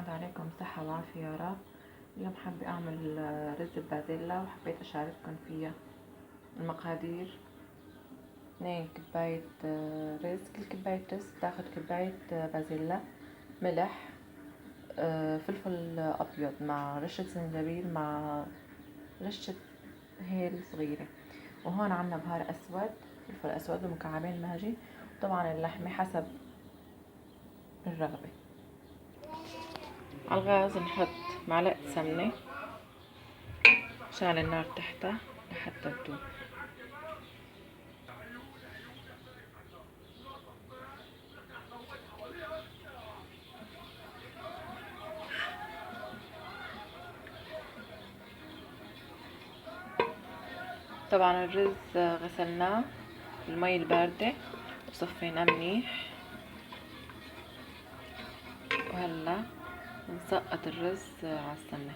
يعاد عليكم صحة وعافية يا رب. اليوم حابة أعمل رز بلبازيلا وحبيت أشارككم فيها. المقادير: 2 كوباية رز، كل كوباية رز تاخد كوباية بازيلا، ملح، فلفل أبيض مع رشة زنجبيل مع رشة هيل صغيرة. وهون عنا بهار أسود، فلفل أسود ومكعبين ماجي، وطبعا اللحمة حسب الرغبة. على الغاز نحط معلقة سمنة، شعل النار تحتها لحتى تذوب. طبعا الرز غسلناه بالمي الباردة وصفيناه منيح، وهلا نسقط الرز على السمنة.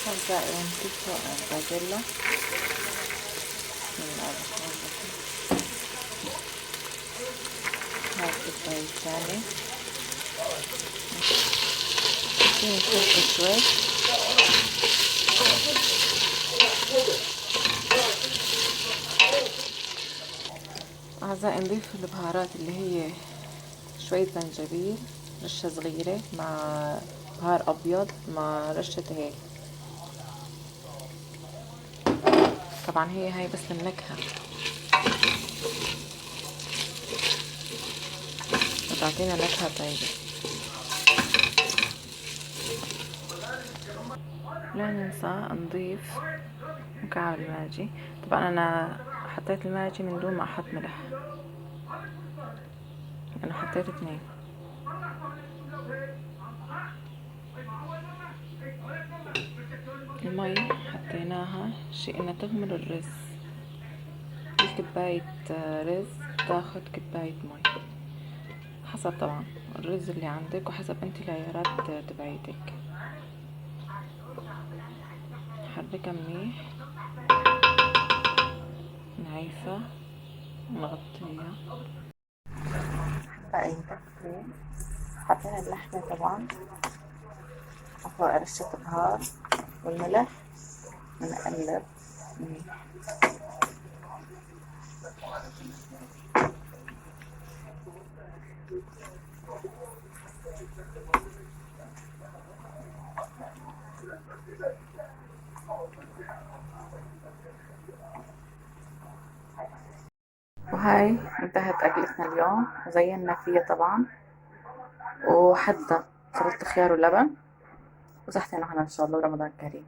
هبدأ نكسر البازيلا. بسم الله الرحمن الرحيم. هاي كوباية ثانية، نشوف شوي. أعزائي نضيف البهارات اللي هي شوية زنجبيل، رشة صغيرة مع بهار أبيض مع رشة هيل. طبعا هاي بس النكهة، بتعطينا نكهة طيبة. لا ننسى نضيف مكعب الماجي. طبعا أنا حطيت الماجي من دون ما أحط ملح، أنا حطيت 2. المي حطيناها شيء إنها تغمر الرز. كل كوباية رز تاخد كوباية مي، حسب طبعا الرز اللي عندك وحسب انت العيارات تبعيتك. نحركها منيح، نعيفها، نغطيها. باقي نكفي. حطينا اللحمة طبعا وفوق رشة بهار والملح، ونقلب منيح. وهاي انتهت أكلتنا اليوم، وزينا فيها طبعا، وحتى سلطة خيار ولبن، وصحتين وهنا إن شاء الله، ورمضان كريم.